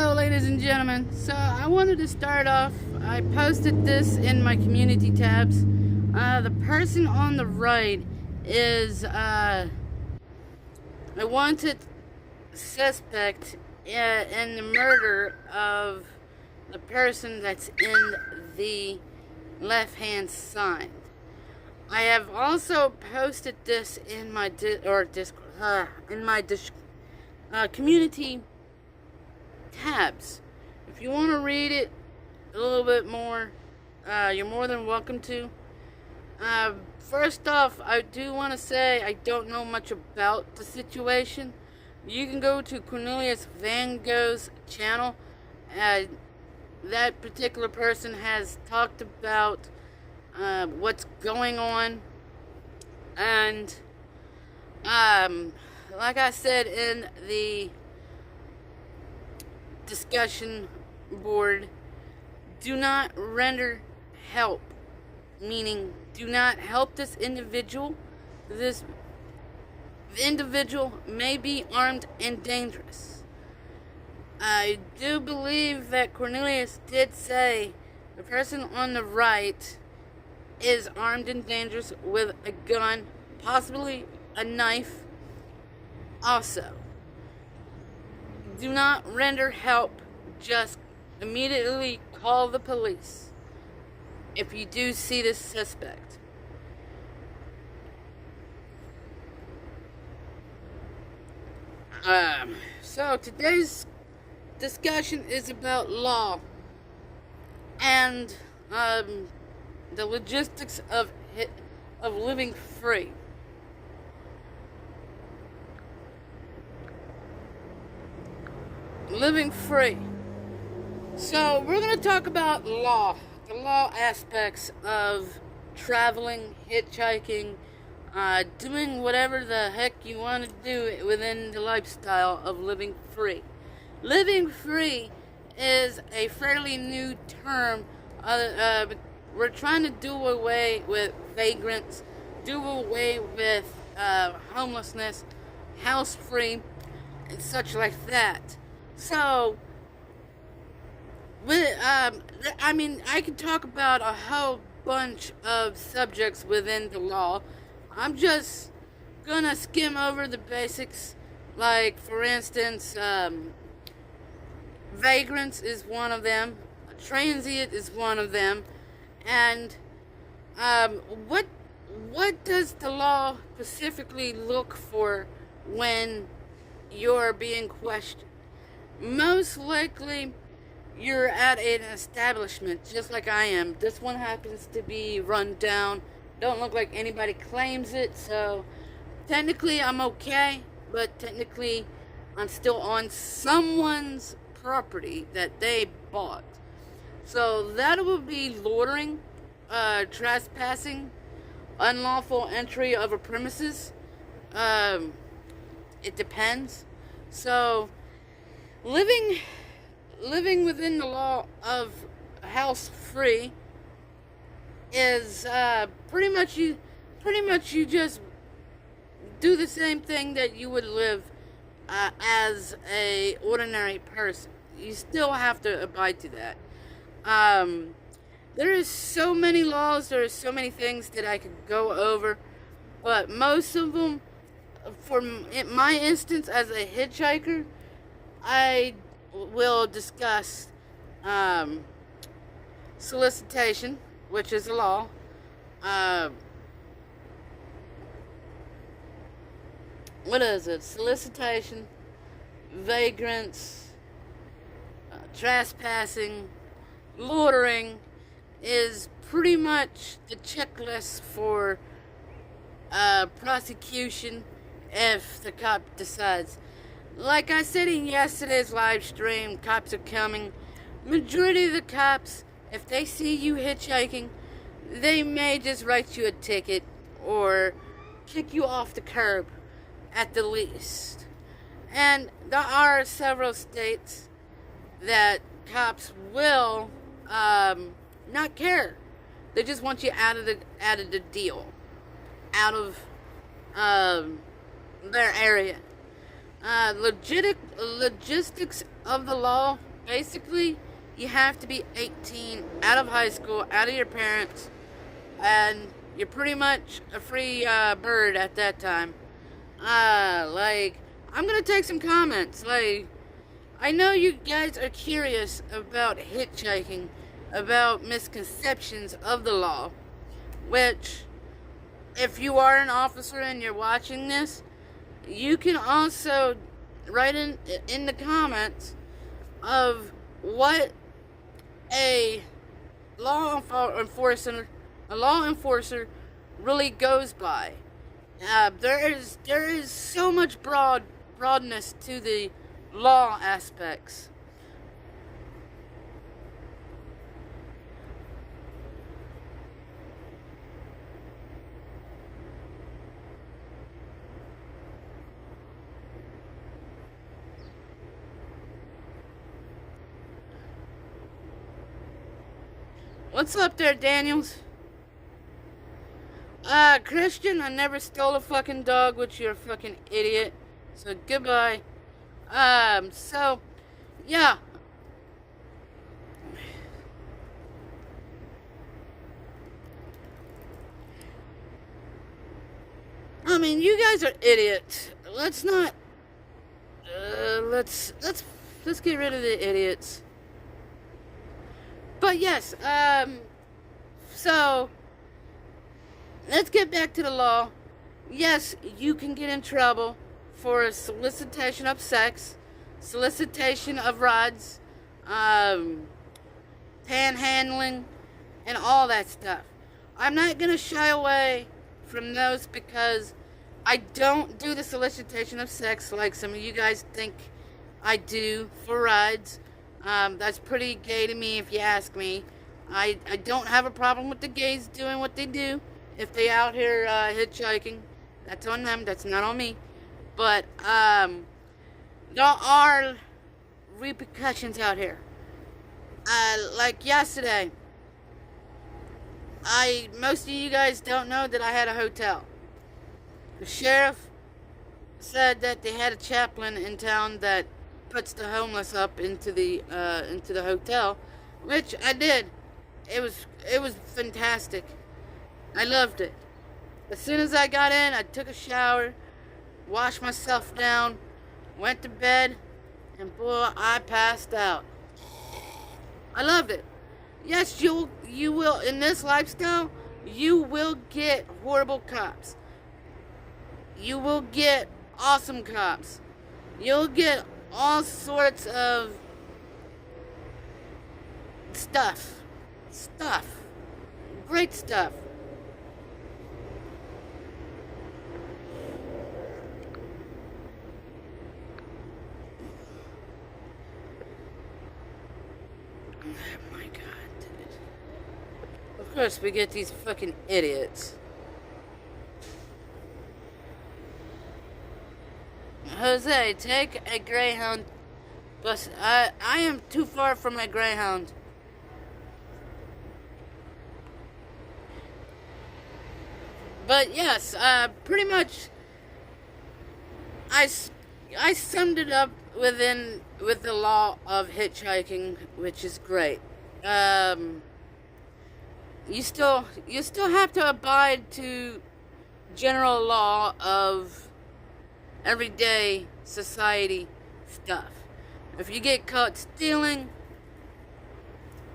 Hello, ladies and gentlemen. So I wanted to start off. I posted this in my community tabs. The person on the right is a wanted suspect in the murder of the person that's in the left-hand side. I have also posted this in my community tabs. If you want to read it a little bit more, you're more than welcome to. First off, I do want to say I don't know much about the situation. You can go to Cornelius Van Gogh's channel. That particular person has talked about what's going on, and like I said in the discussion board, do not render help, meaning do not help this individual. This individual may be armed and dangerous. I do believe that Cornelius did say the person on the right is armed and dangerous with a gun, possibly a knife. Also, do not render help. Just immediately call the police if you do see this suspect. So today's discussion is about law and the logistics of living free. Living free. So we're going to talk about law, the law aspects of traveling, hitchhiking, doing whatever the heck you want to do within the lifestyle of living free. Living free is a fairly new term. We're trying to do away with vagrants, do away with homelessness, house free, and such like that. So, I could talk about a whole bunch of subjects within the law. I'm just gonna skim over the basics. Like, for instance, vagrants is one of them, transient is one of them, and what does the law specifically look for when you're being questioned? Most likely, you're at an establishment, just like I am. This one happens to be run down. Don't look like anybody claims it, so technically I'm okay, but technically I'm still on someone's property that they bought. So that would be loitering, trespassing, unlawful entry of a premises. It depends. So living within the law of house free is pretty much you just do the same thing that you would live as a ordinary person. You still have to abide to that. There is so many laws, there are so many things that I could go over, but most of them, for my instance as a hitchhiker, I will discuss solicitation, which is a law. What is it? Solicitation, vagrants, trespassing, loitering is pretty much the checklist for prosecution if the cop decides. Like I said in yesterday's live stream, cops are coming. Majority of the cops, if they see you hitchhiking, they may just write you a ticket or kick you off the curb at the least. And there are several states that cops will not care. They just want you out of the deal, out of their area. Logistics of the law basically, you have to be 18, out of high school, out of your parents, and you're pretty much a free bird at that time. Like, I'm gonna take some comments. Like, I know you guys are curious about hitchhiking, about misconceptions of the law, which, if you are an officer and you're watching this, you can also write in the comments of what a law enforcer really goes by. There is so much broadness to the law aspects. What's up there, Daniels? Christian, I never stole a fucking dog, which you're a fucking idiot. So goodbye. So, yeah. I mean, you guys are idiots. Let's not. Let's get rid of the idiots. But yes, so let's get back to the law. Yes, you can get in trouble for solicitation of sex, solicitation of rides, panhandling, and all that stuff. I'm not gonna shy away from those because I don't do the solicitation of sex like some of you guys think I do for rides. That's pretty gay to me if you ask me. I don't have a problem with the gays doing what they do. If they out here hitchhiking, that's on them, that's not on me. But there are repercussions out here. Like yesterday, most of you guys don't know that I had a hotel. The sheriff said that they had a chaplain in town that puts the homeless up into the hotel, which I did. It was fantastic. I loved it. As soon as I got in, I took a shower, washed myself down, went to bed, and boy, I passed out. I loved it. Yes, you will, in this lifestyle, you will get horrible cops. You will get awesome cops. You'll get all sorts of stuff. Great stuff. Oh my god, dude. Of course we get these fucking idiots. Jose, take a Greyhound bus. I am too far from a Greyhound. But yes, pretty much, I summed it up with the law of hitchhiking, which is great. You still have to abide to general law of everyday society stuff. If you get caught stealing,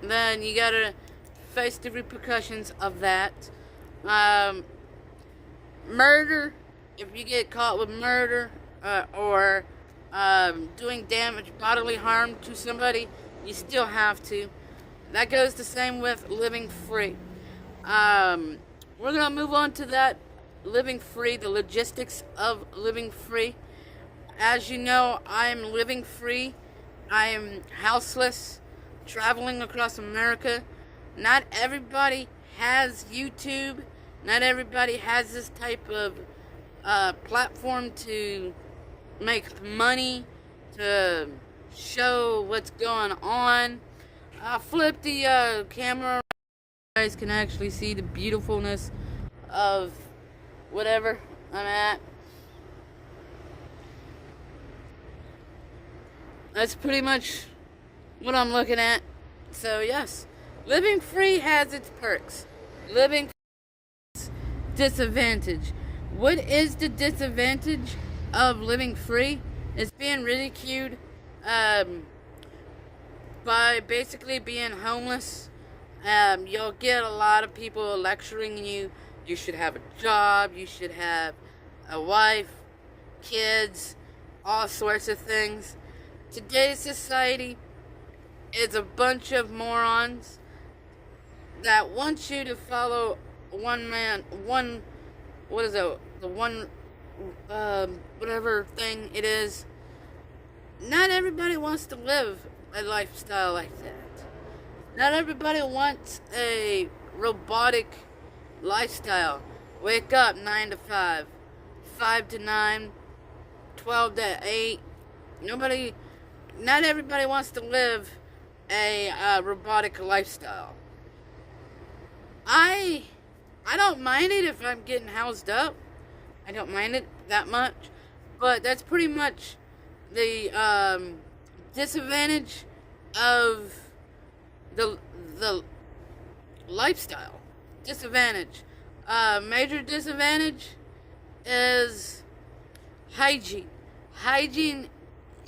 then you gotta face the repercussions of that. Murder, if you get caught with murder or doing damage, bodily harm to somebody, you still have to. That goes the same with living free. We're gonna move on to that. Living free, the logistics of living free. As you know, I am living free. I am houseless, traveling across America. Not everybody has YouTube. Not everybody has this type of platform to make money, to show what's going on. I'll flip the camera. You guys can actually see the beautifulness of whatever I'm at. That's pretty much what I'm looking at. So yes, living free has its perks. Living disadvantage. What is the disadvantage of living free? It's being ridiculed um, by basically being homeless. You'll get a lot of people lecturing you. You should have a job. You should have a wife, kids, all sorts of things. Today's society is a bunch of morons that want you to follow what is it, the one, whatever thing it is. Not everybody wants to live a lifestyle like that. Not everybody wants a robotic lifestyle. Wake up 9 to 5, 5 to 9, 12 to 8. Not everybody wants to live a robotic lifestyle. I don't mind it if I'm getting housed up. I don't mind it that much. But that's pretty much the disadvantage of the lifestyle. Disadvantage. Major disadvantage is hygiene. Hygiene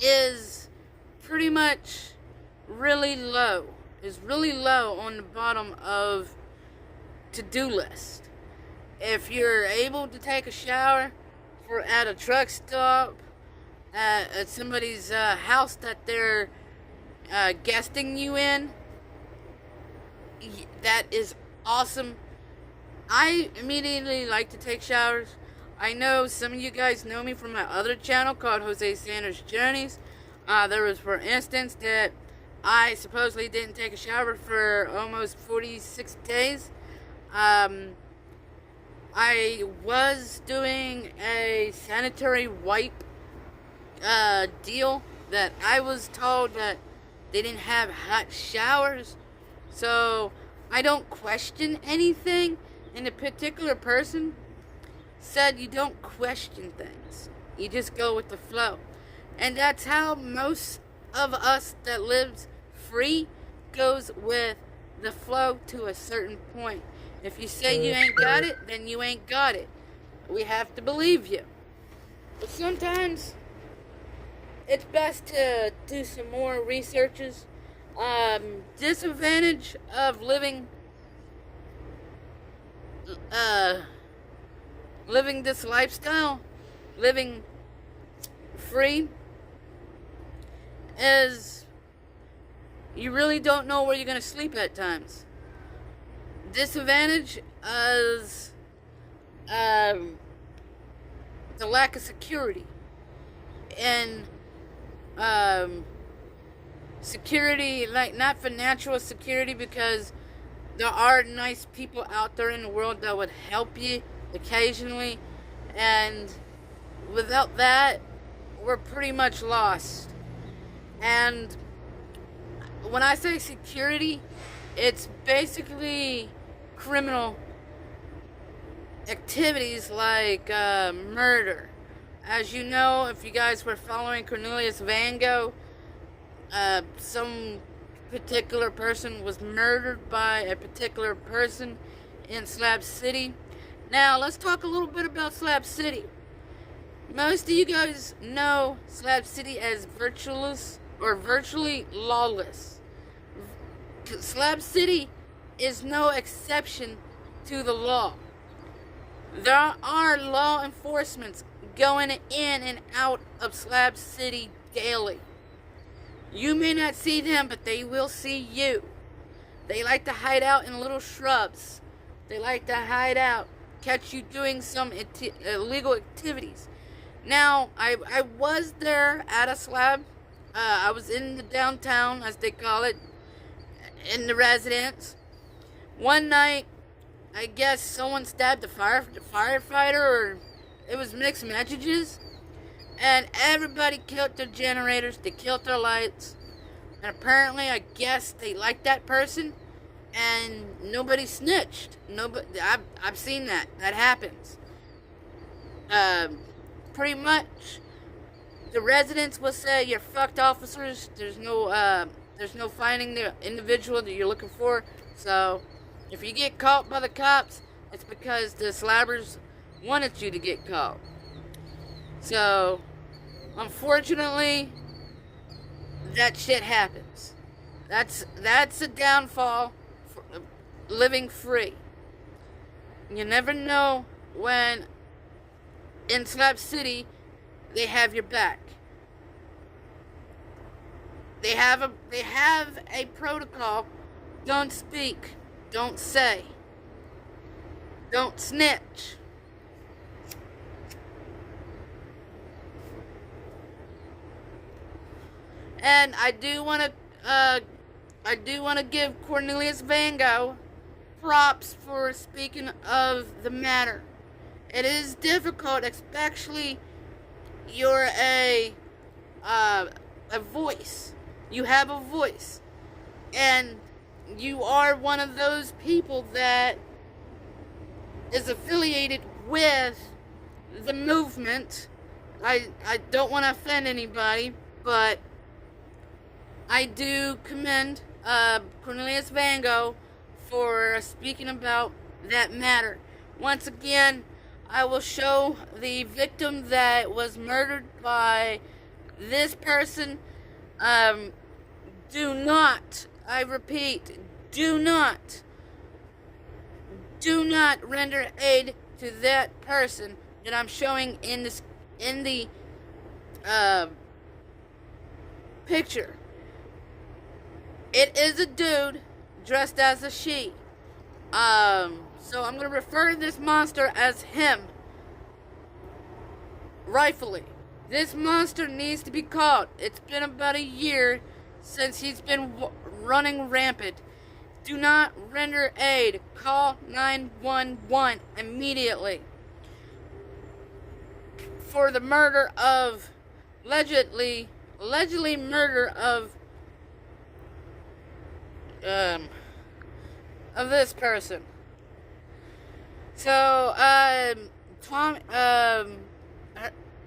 is pretty much really low. Is really low on the bottom of to-do list. If you're able to take a shower at a truck stop, at somebody's house that they're guesting you in, that is awesome. I immediately like to take showers. I know some of you guys know me from my other channel called Jose Sanders Journeys. There was, for instance, that I supposedly didn't take a shower for almost 46 days. I was doing a sanitary wipe deal that I was told that they didn't have hot showers, so I don't question anything. And a particular person said you don't question things, you just go with the flow. And that's how most of us that lives free goes with the flow to a certain point. If you say you ain't got it, then you ain't got it. We have to believe you. But sometimes it's best to do some more researches. Disadvantage of living this lifestyle, living free, is you really don't know where you're going to sleep at times. Disadvantage is the lack of security. And security, like not financial security, because there are nice people out there in the world that would help you occasionally, and without that, we're pretty much lost. And when I say security, it's basically criminal activities like murder. As you know, if you guys were following Cornelius Van Gogh, some particular person was murdered by a particular person in Slab City. Now, let's talk a little bit about Slab City. Most of you guys know Slab City as virtually lawless. Slab City is no exception to the law. There are law enforcement going in and out of Slab City daily. You may not see them, but they will see you. They like to hide out in little shrubs. They like to hide out, catch you doing some illegal activities. Now, I was there at a slab. I was in the downtown, as they call it, in the residence. One night, I guess someone stabbed the firefighter, or it was mixed messages. And everybody killed their generators, they killed their lights. And apparently, I guess they liked that person, and nobody snitched. I've seen that. That happens. Pretty much, the residents will say, "You're fucked, officers. There's no There's no finding the individual that you're looking for. So if you get caught by the cops, it's because the slabbers wanted you to get caught. So unfortunately, that shit happens. That's a downfall for living free. You never know when in Slab City they have your back. They have a protocol. Don't speak, don't say, don't snitch. And I do want to give Cornelius Van Gogh props for speaking of the matter. It is difficult, especially you're a voice. You have a voice, and you are one of those people that is affiliated with the movement. I don't want to offend anybody, but I do commend Cornelius Van Gogh for speaking about that matter. Once again, I will show the victim that was murdered by this person. Do not, I repeat, do not render aid to that person that I'm showing in the picture. It is a dude dressed as a she. So I'm going to refer to this monster as him. Rightfully. This monster needs to be caught. It's been about a year since he's been running rampant. Do not render aid. Call 911 immediately. For the murder of, allegedly murder of this person. So,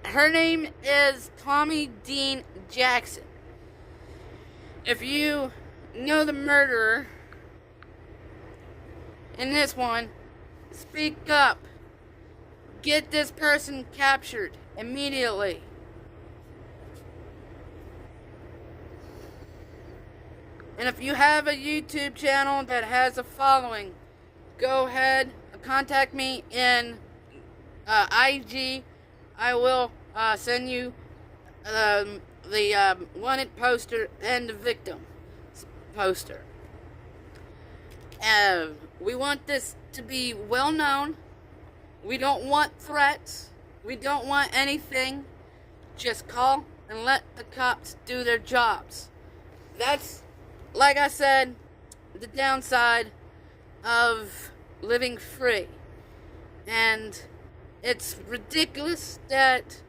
her name is Tommy Dean Jackson. If you know the murderer in this one, speak up. Get this person captured immediately. And if you have a YouTube channel that has a following, go ahead, contact me in IG. I will send you the wanted poster and the victim poster. We want this to be well known. We don't want threats. We don't want anything. Just call and let the cops do their jobs. That's, like I said, the downside of living free. And it's ridiculous that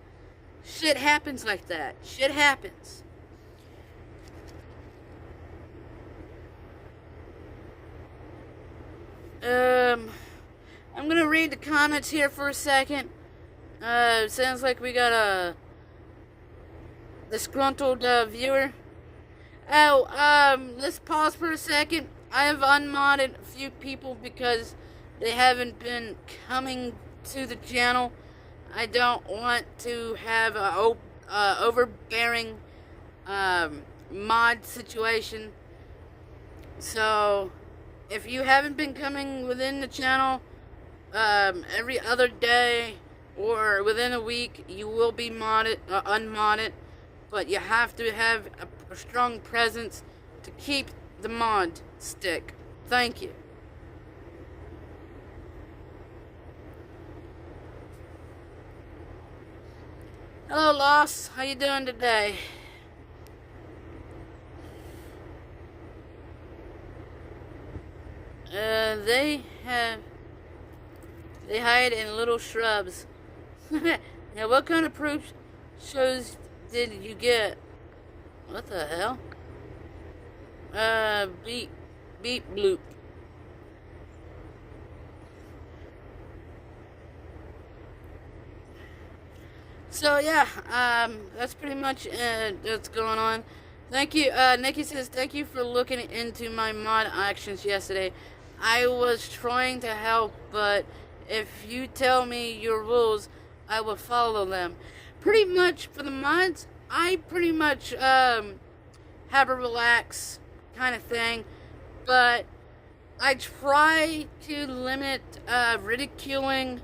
shit happens like that. Shit happens. I'm gonna read the comments here for a second. Sounds like we got a disgruntled viewer. Let's pause for a second. I have unmodded a few people because they haven't been coming to the channel. I don't want to have a overbearing mod situation. So if you haven't been coming within the channel every other day or within a week, you will be unmodded, but you have to have a strong presence to keep the mod stick. Thank you. Hello, Loss. How you doing today? They hide in little shrubs. Now, what kind of proof shows did you get? What the hell? Beep bloop. So yeah, that's pretty much what's going on. Thank you. Nikki says, thank you for looking into my mod actions yesterday. I was trying to help, but if you tell me your rules, I will follow them. Pretty much for the mods, I pretty much have a relax kind of thing, but I try to limit ridiculing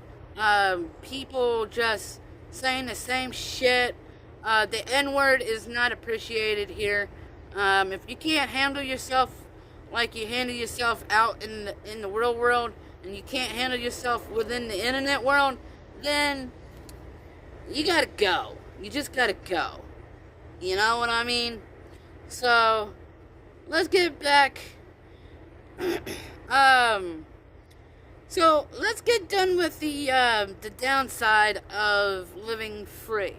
people just saying the same shit. The N-word is not appreciated here. If you can't handle yourself like you handle yourself out in the real world, and you can't handle yourself within the internet world, then you gotta go. You just gotta go. You know what I mean? So let's get back. So let's get done with the downside of living free.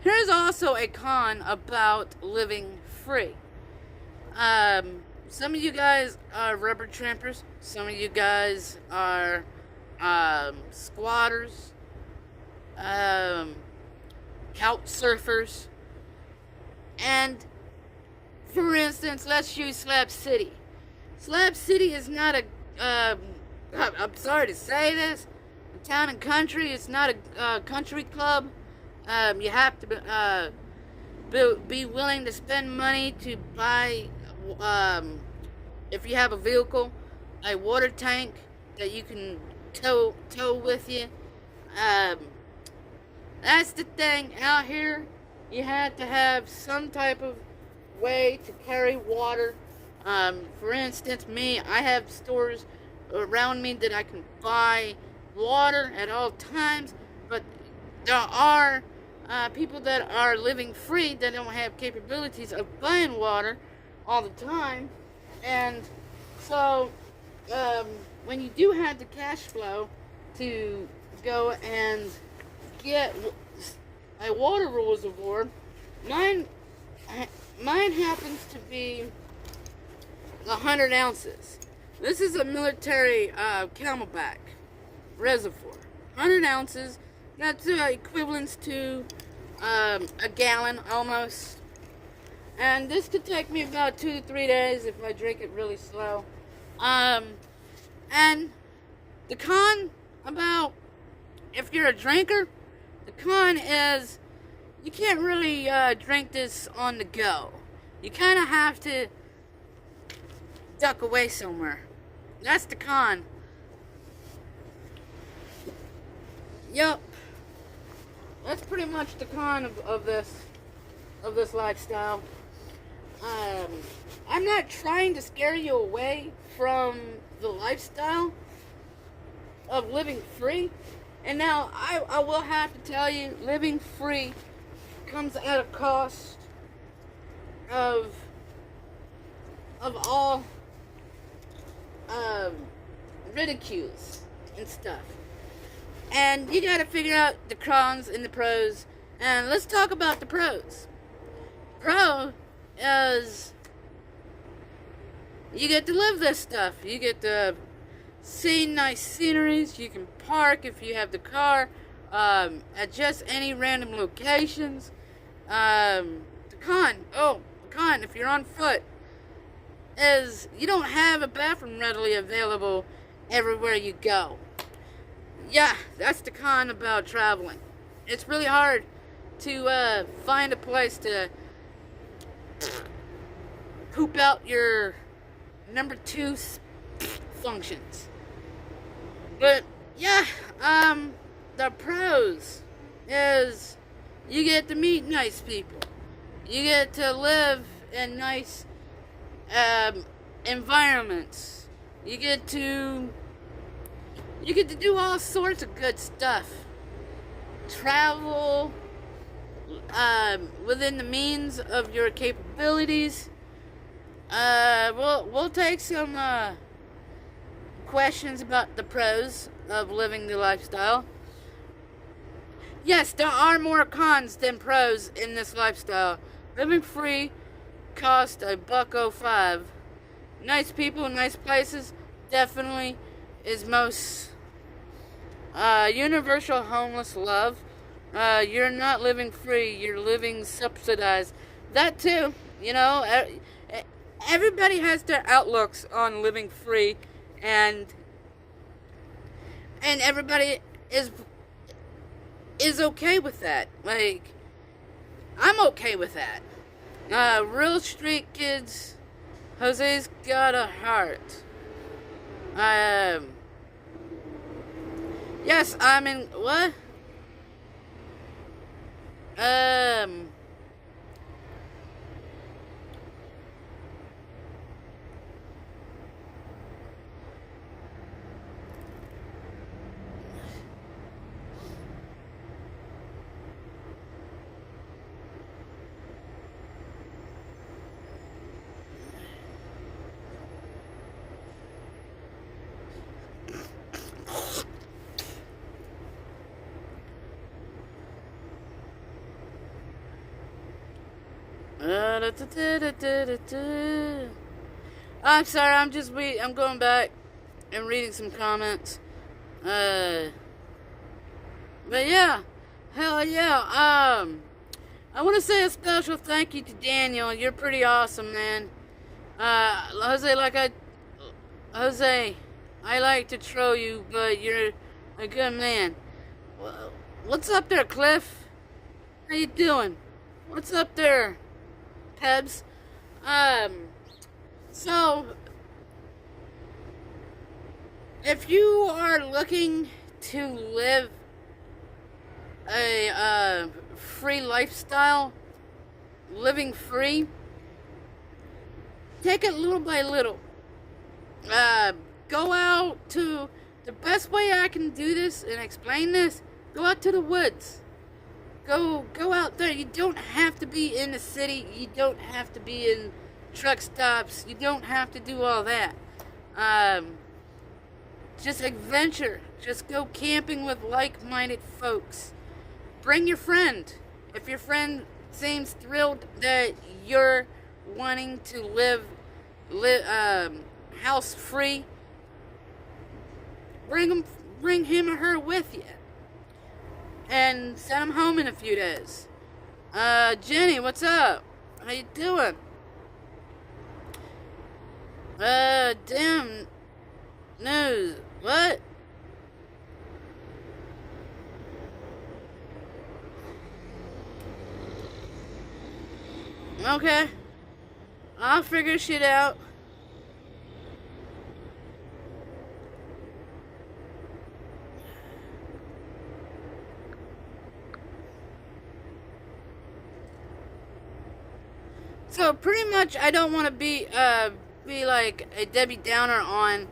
Here's also a con about living free. Some of you guys are rubber trampers. Some of you guys are squatters, couch surfers, and for instance, let's use Slab City. Slab City is not a, I'm sorry to say this, a town and country. It's not a country club. You have to be willing to spend money to buy, if you have a vehicle, a water tank that you can tow with you. That's the thing. Out here, you had to have some type of way to carry water. For instance, me, I have stores around me that I can buy water at all times, but there are people that are living free that don't have capabilities of buying water all the time. And so when you do have the cash flow to go and get a water reservoir, mine happens to be 100 ounces. This is a military Camelback reservoir. 100 ounces. That's equivalent to a gallon almost. And this could take me about 2 to 3 days if I drink it really slow. And the con about if you're a drinker, the con is you can't really drink this on the go. You kind of have to duck away somewhere. That's the con. Yup. That's pretty much the con of this lifestyle. I'm not trying to scare you away from the lifestyle of living free. And now I will have to tell you, living free comes at a cost of all ridicules and stuff. And you gotta figure out the cons and the pros. And let's talk about the pros. Pro is you get to live this stuff. You get to see nice sceneries. You can park if you have the car at just any random locations. The con, if you're on foot, is you don't have a bathroom readily available everywhere you go. Yeah, that's the con about traveling. It's really hard to find a place to poop out your number 2 functions. But yeah, the pros is you get to meet nice people. You get to live in nice environments. You get to do all sorts of good stuff. Travel within the means of your capabilities. We'll take some questions about the pros of living the lifestyle. Yes, there are more cons than pros in this lifestyle. Living free costs $1.05. Nice people, nice places, definitely is most universal homeless love. You're not living free. You're living subsidized. That too. You know, everybody has their outlooks on living free, and everybody is okay with that. Like, I'm okay with that. Real street kids. Jose's got a heart. Yes, I'm in. What? Um. I'm sorry. I'm going back and reading some comments. But yeah, hell yeah. I want to say a special thank you to Daniel. You're pretty awesome, man. Jose, I like to troll you, but you're a good man. What's up there, Cliff? How you doing? What's up there, Pebs? So if you are looking to live a free lifestyle, living free, take it little by little. Go out to the best way I can do this and explain this. Go out to the woods. Go out there. You don't have to be in the city. You don't have to be in truck stops. You don't have to do all that. Just adventure. Just go camping with like-minded folks. Bring your friend. If your friend seems thrilled that you're wanting to live house free, bring him or her with you, and send them home in a few days. Jenny, what's up? How you doing? Damn news. What? Okay. I'll figure shit out. So pretty much, I don't want to be like a Debbie Downer on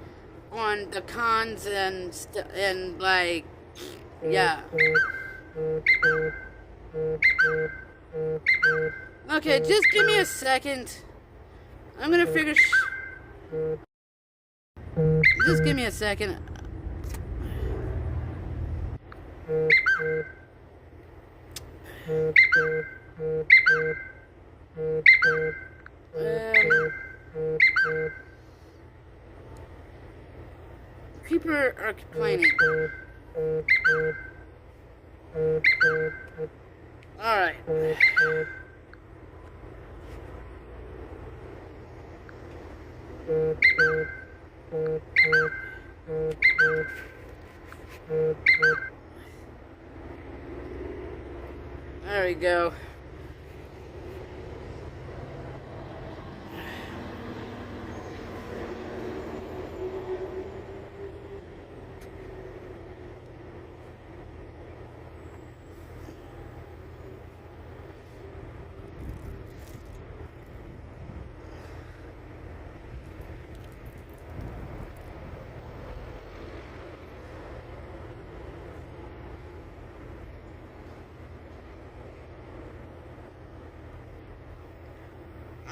the cons and like, yeah. Okay, just give me a second. I'm gonna figure. Just give me a second. People are complaining. Alright. There we go.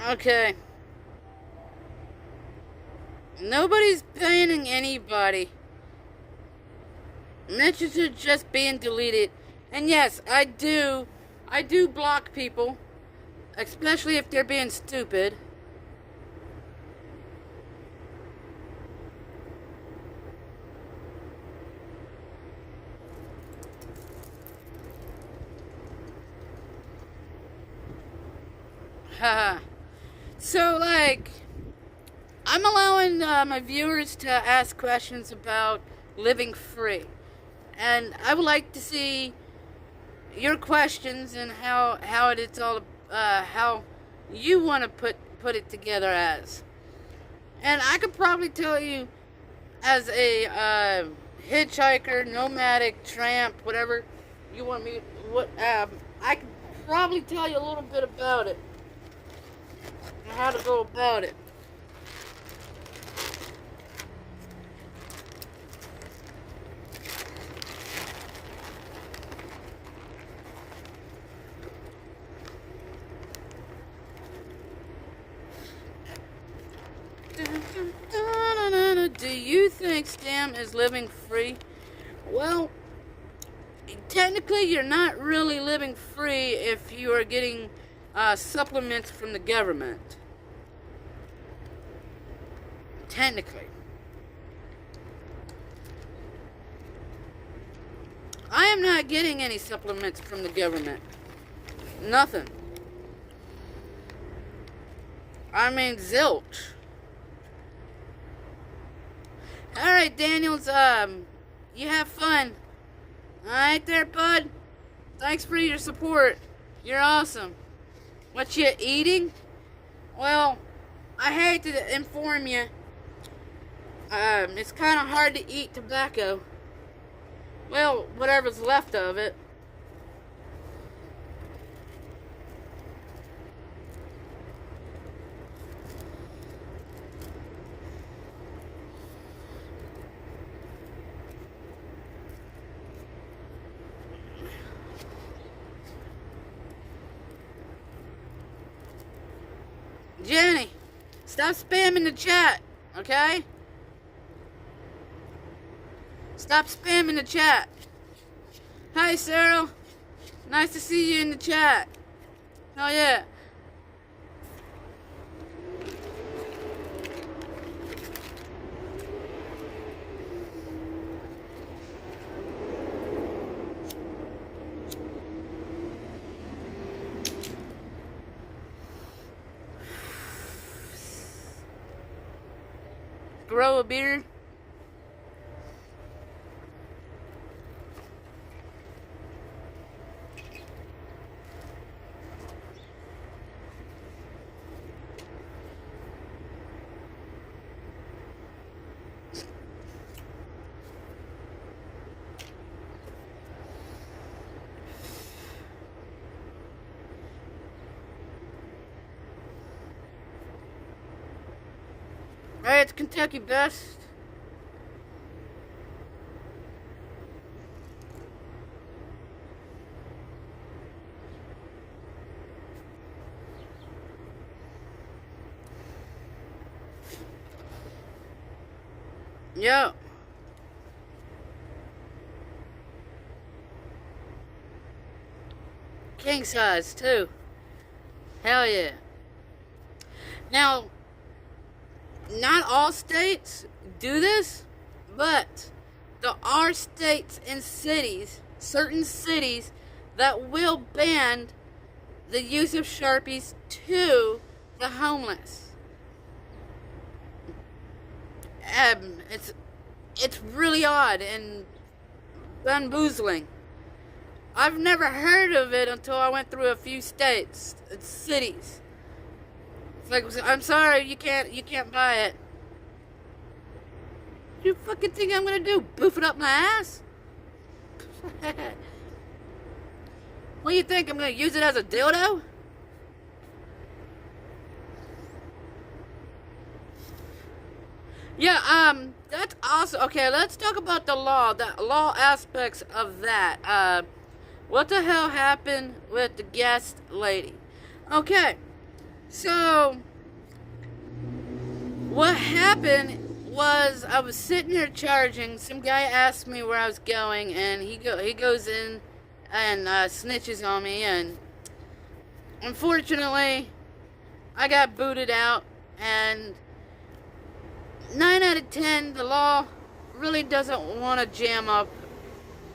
Okay. Nobody's banning anybody. Messages are just being deleted. And yes, I do block people, especially if they're being stupid. Haha. So, like, I'm allowing my viewers to ask questions about living free. And I would like to see your questions and how it's all, how you want to put it together as. And I could probably tell you, as a hitchhiker, nomadic, tramp, whatever you want me, I could probably tell you a little bit about it and how to go about it. Do you think Stam is living free? Well, technically you're not really living free if you are getting supplements from the government. Technically. I am not getting any supplements from the government. Nothing. I mean, zilch. Alright, Daniels, you have fun. Alright there, bud. Thanks for your support. You're awesome. What you eating? Well, I hate to inform you. It's kind of hard to eat tobacco. Well, whatever's left of it. Jenny, stop spamming the chat, okay? Stop spamming the chat. Hi, Cyril. Nice to see you in the chat. Oh, yeah. Grow a beard. Hey, it's Kentucky Best. Yo. King size, too. Hell yeah. Now, not all states do this, but there are states and cities, certain cities, that will ban the use of Sharpies to the homeless. It's really odd and bamboozling. I've never heard of it until I went through a few states and cities. It's like, I'm sorry, you can't buy it. You fucking think I'm gonna do? Boof it up my ass? What do you think? I'm gonna use it as a dildo? Yeah, that's awesome. Okay, let's talk about the law aspects of that. What the hell happened with the guest lady? Okay. So, what happened was I was sitting here charging. Some guy asked me where I was going, and he goes in and snitches on me. And unfortunately, I got booted out. And 9 out of 10, the law really doesn't want to jam up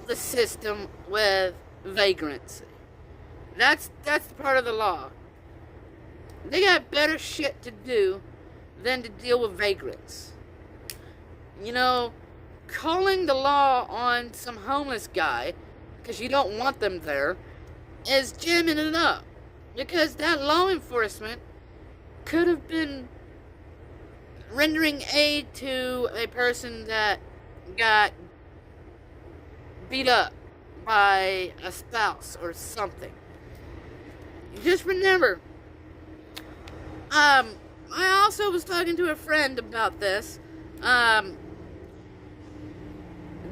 the system with vagrancy. That's part of the law. They got better shit to do than to deal with vagrants. You know, calling the law on some homeless guy because you don't want them there is jamming it up. Because that law enforcement could have been rendering aid to a person that got beat up by a spouse or something. Just remember, I also was talking to a friend about this,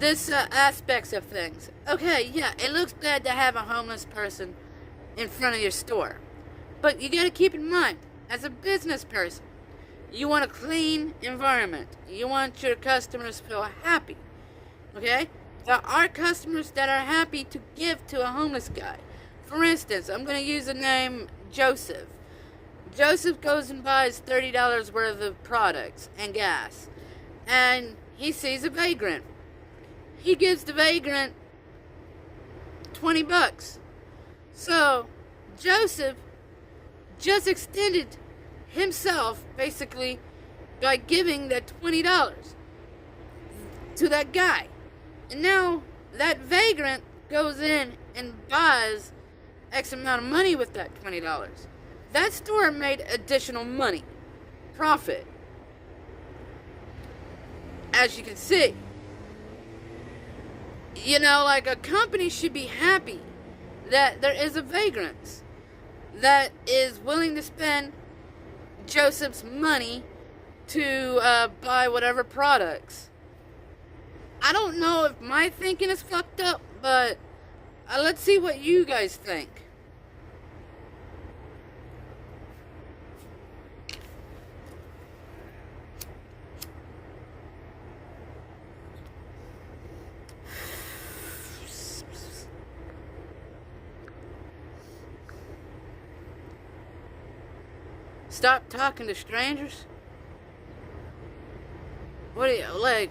aspects of things. Okay, yeah, it looks bad to have a homeless person in front of your store, but you gotta keep in mind, as a business person, you want a clean environment. You want your customers to feel happy. Okay? There are customers that are happy to give to a homeless guy. For instance, I'm going to use the name Joseph. Joseph goes and buys $30 worth of products and gas. And he sees a vagrant. He gives the vagrant $20. So, Joseph just extended himself, basically, by giving that $20 to that guy. And now, that vagrant goes in and buys X amount of money with that $20. That store made additional money. Profit. As you can see. You know, like, a company should be happy that there is a vagrant that is willing to spend Joseph's money to buy whatever products. I don't know if my thinking is fucked up, but let's see what you guys think. Stop talking to strangers? What do you, like...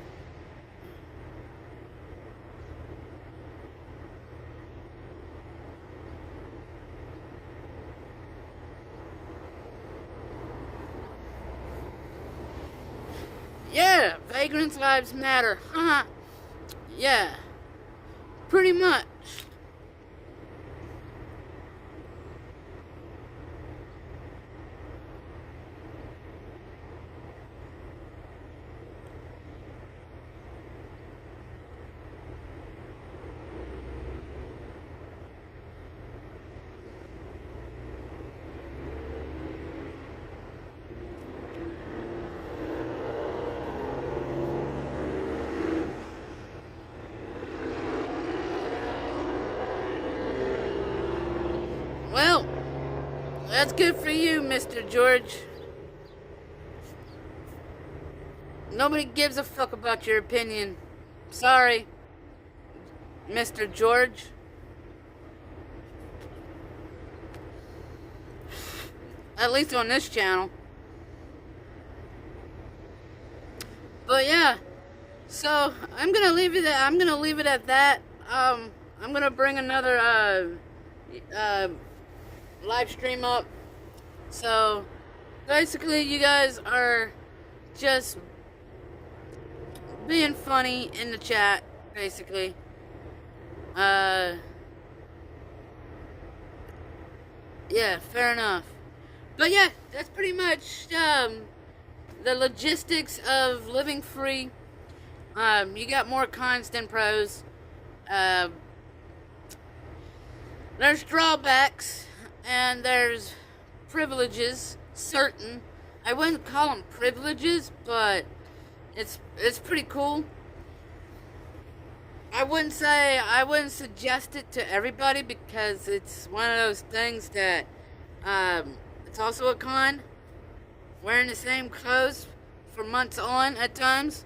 Yeah, vagrants' lives matter. Huh? Yeah. Pretty much. Well, that's good for you, Mr. George. Nobody gives a fuck about your opinion. Sorry, Mr. George. At least on this channel. But yeah, so I'm gonna leave it at that. I'm gonna bring another live stream up. So basically, you guys are just being funny in the chat, basically. Yeah, fair enough. But yeah, that's pretty much the logistics of living free. You got more cons than pros. There's drawbacks and there's privileges. Certain, I wouldn't call them privileges, but it's pretty cool. I wouldn't suggest it to everybody because it's one of those things that it's also a con. Wearing the same clothes for months on at times.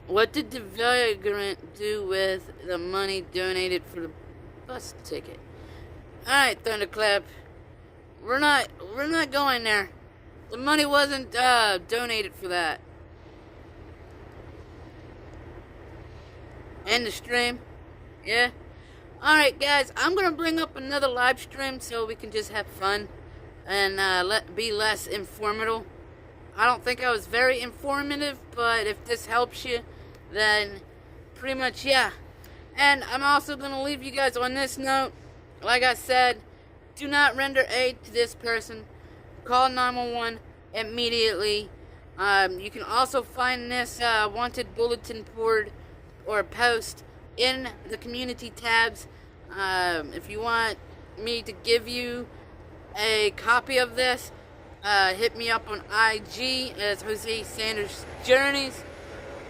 What did the vagrant do with the money donated for the bus ticket? Alright, Thunderclap. We're not going there. The money wasn't donated for that. End the stream. Yeah. Alright guys, I'm gonna bring up another live stream so we can just have fun. and be less informative. I don't think I was very informative, but if this helps you, then pretty much, yeah. And I'm also going to leave you guys on this note. Like I said, do not render aid to this person. Call 911 immediately. You can also find this wanted bulletin board or post in the community tabs. If you want me to give you a copy of this, hit me up on IG as Jose Sanders Journeys.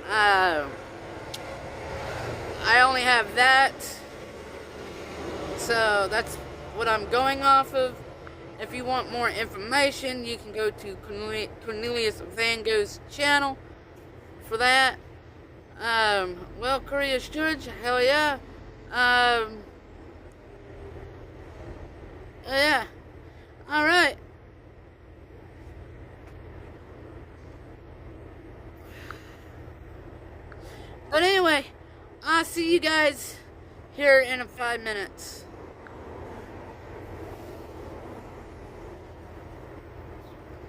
I only have that, so that's what I'm going off of. If you want more information, you can go to Cornelius Van Gogh's channel for that. Well, Curious George, hell yeah. Yeah. Alright. But anyway, I'll see you guys here in 5 minutes.